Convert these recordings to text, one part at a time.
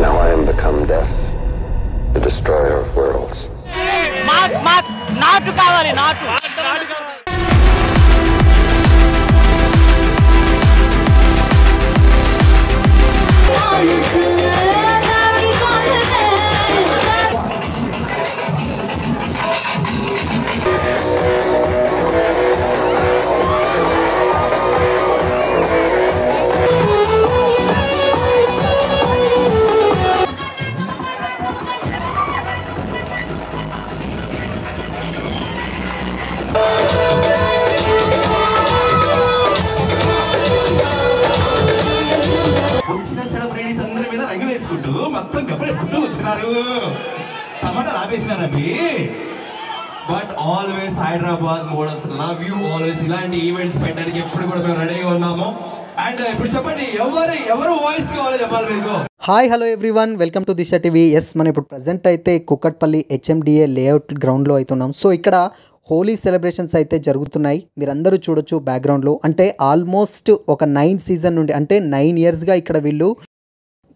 Now I am become death, the destroyer of worlds. Mass, not to cover it, not to. Celebrities అందరి మీద రంగులు వేసుకుంటూ మొత్తం గబ్బలు ఎక్కుంటూ వచ్చినారు. టమాటా రావేసినారవి. But always Hyderabad models love you always. ఇలాంటి ఈవెంట్స్ పెట్టడానికి ఎప్పుడు కూడా మేము రెడీగా ఉన్నాము. అండ్ ఇప్పుడు చెప్పండి, ఎవరు వాయిస్ కావాలో చెప్పాలి మీకు. Hi hello everyone, welcome to Disha TV. Yes, మనం ఇప్పుడు ప్రజెంట్ అయితే కుక్కట్పల్లి HMDA లేఅవుట్ గ్రౌండ్లో అవుతున్నాం. సో ఇక్కడ హోలీ సెలబ్రేషన్స్ అయితే జరుగుతున్నాయి. మీరందరూ చూడొచ్చు బ్యాక్గ్రౌండ్లో. అంటే ఆల్మోస్ట్ ఒక 9 సీజన్ నుండి, అంటే 9 ఇయర్స్గా ఇక్కడ వీళ్ళు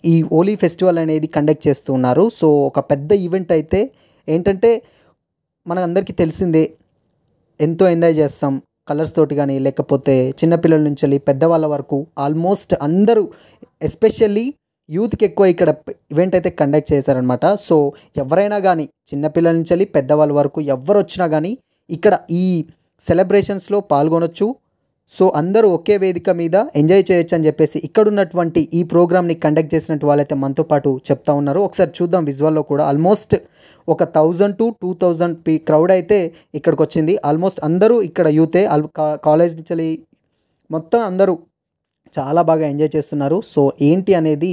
ఈ హోలీ ఫెస్టివల్ అనేది కండక్ట్ చేస్తూ ఉన్నారు. సో ఒక పెద్ద ఈవెంట్ అయితే ఏంటంటే మనకందరికీ తెలిసిందే, ఎంతో ఎంజాయ్ చేస్తాం కలర్స్ తోటి. కానీ లేకపోతే చిన్నపిల్లల నుంచి వెళ్ళి పెద్దవాళ్ళ వరకు ఆల్మోస్ట్ అందరూ, ఎస్పెషల్లీ యూత్కి ఎక్కువ ఇక్కడ ఈవెంట్ అయితే కండక్ట్ చేశారనమాట. సో ఎవరైనా కానీ చిన్నపిల్లల నుంచి వెళ్ళి పెద్దవాళ్ళ వరకు ఎవరు వచ్చినా కానీ ఇక్కడ ఈ సెలబ్రేషన్స్లో పాల్గొనొచ్చు. సో అందరూ ఒకే వేదిక మీద ఎంజాయ్ చేయొచ్చు అని చెప్పేసి ఇక్కడ ఉన్నటువంటి ఈ ప్రోగ్రామ్ని కండక్ట్ చేసినట్టు వాళ్ళైతే మనతో పాటు చెప్తా ఉన్నారు. ఒకసారి చూద్దాం. విజువల్లో కూడా ఆల్మోస్ట్ ఒక 1000 to 2000 క్రౌడ్ అయితే ఇక్కడికి వచ్చింది. ఆల్మోస్ట్ అందరూ ఇక్కడ యూతే, కాలేజ్ నుంచి మొత్తం అందరూ చాలా బాగా ఎంజాయ్ చేస్తున్నారు. సో ఏంటి అనేది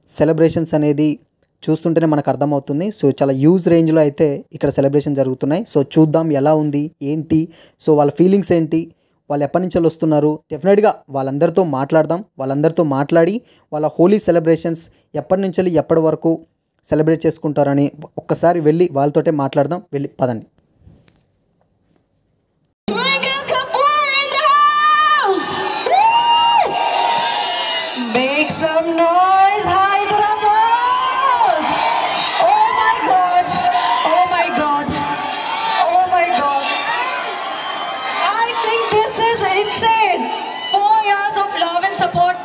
సెలబ్రేషన్స్ అనేది చూస్తుంటేనే మనకు అర్థమవుతుంది. సో చాలా హ్యూజ్ రేంజ్లో అయితే ఇక్కడ సెలబ్రేషన్ జరుగుతున్నాయి. సో చూద్దాం ఎలా ఉంది ఏంటి, సో వాళ్ళ ఫీలింగ్స్ ఏంటి, వాళ్ళు ఎప్పటి నుంచి వస్తున్నారు. డెఫినెట్గా వాళ్ళందరితో మాట్లాడదాం. వాళ్ళందరితో మాట్లాడి వాళ్ళ హోలీ సెలబ్రేషన్స్ ఎప్పటి నుంచి ఎప్పటి వరకు సెలబ్రేట్ చేసుకుంటారని ఒక్కసారి వెళ్ళి వాళ్ళతోటే మాట్లాడదాం. వెళ్ళి పదండి.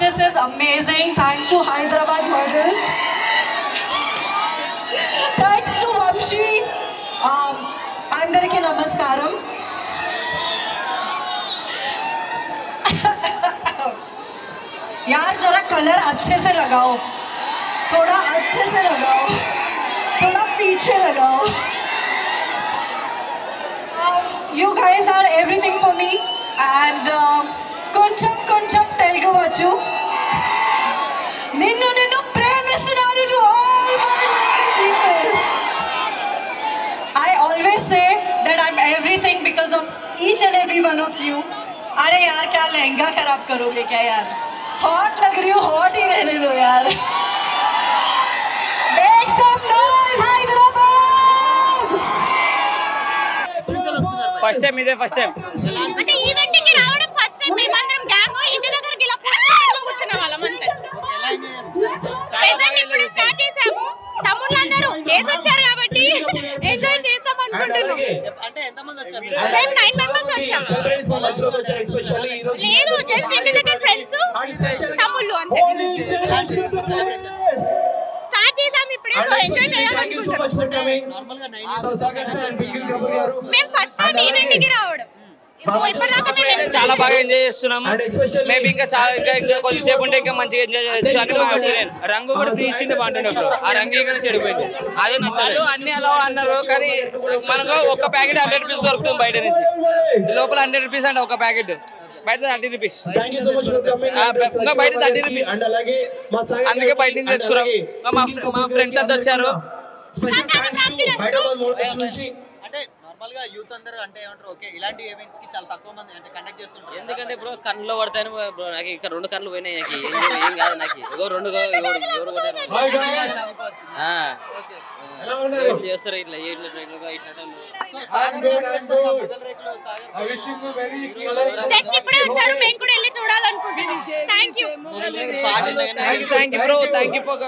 This is amazing. Thanks to Hyderabad Models. Thanks to Vamshi. Andariki namaskaram. यार जरा कलर अच्छे से लगाओ, थोड़ा अच्छे से लगाओ, थोड़ा पीछे लगाओ. You guys are everything for me and కొంచెం తెలుగు వచ్చు. నిన్ను ప్రేమిస్తున్నాను to all my people. I always say that I'm everything because of each and every one of you. अरे यार क्या लहंगा खराब करोगे क्या यार, हॉट लग रही हो, हॉट ही रहने दो यार. Make some noise Hyderabad. First time ఇదే ఫస్ట్ టైం అంటే ఈవెంట్ కి రావడం ఫస్ట్ టైం. మేమందరం గ్యాంగ్ ఇంటి దగ్గరికి ఇలా కూర్చున్న వాళ్ళం అంతే. ప్రెజెంట్ ఇప్పుడు స్టార్ట్ చేసాము. తమ్ముళ్ళందరూ డేస్ వచ్చారు కాబట్టి ఎంజాయ్ చేస్తాం అనుకుంటున్నాం. అంటే ఎంత మంది వచ్చారు? మేము 9 మెంబర్స్ వచ్చాము. లేదు, జస్ట్ ఇంటి దగ్గర ఫ్రెండ్స్ తమ్ముళ్ళు అంతే. స్టార్ట్ చేసాము ఇప్పుడే. సో ఎంజాయ్ చేయాలనుకుంటున్నాం. నార్మల్ గా 9 ఇయర్స్ మేము ఫస్ట్ టైం ఈవెంట్ కి రావడం. సో ఇప్పటిదాకా మేము చాలా బాగా ఎంజాయ్ చేస్తున్నాము. మేబీ ఇంకా కొద్దిసేపు ఉంటే ఇంకా మంచిగా ఎంజాయ్ చేయొచ్చు అని మా ఒపీనియన్. రంగు కూడా ఫ్రీ ఇచ్చిండే బాగుంటుంది. ఆ రంగు ఇక్కడ చెడిపోయింది. అదే వాళ్ళు అన్ని అలా అన్నారు కానీ మనకు ఒక ప్యాకెట్ 100 రూపీస్ దొరుకుతుంది బయట నుంచి. లోపల 100 రూపీస్ అంటే ఒక ప్యాకెట్, బయట 30 రూపీస్, ఇంకా బయట 30 రూపీస్. అందుకే బయట నుంచి తెచ్చుకున్నాం. మా ఫ్రెండ్స్ అంతా వచ్చారు. అంటే నార్మల్ గా యూత్ అందరూ అంటే ఏమంటారు, ఓకే ఇలాంటి ఈవెంట్స్ కి చాలా తక్కువ మంది అంటే కండక్ట్ చేస్తుంటారు. ఎందుకంటే బ్రో కన్నులో పడతాను బ్రో. నాకు ఇక్కడ 2 కన్నులు పోయినాయి. నాకు ఏం కాదు. నాకు ఎవరు చేస్తారు ఇట్లా జస్ట్ ఇప్పుడే వచ్చారు. మేము కూడా వెళ్ళి చూడాలనుకుంటున్నాం. Thank you bro. Thank you for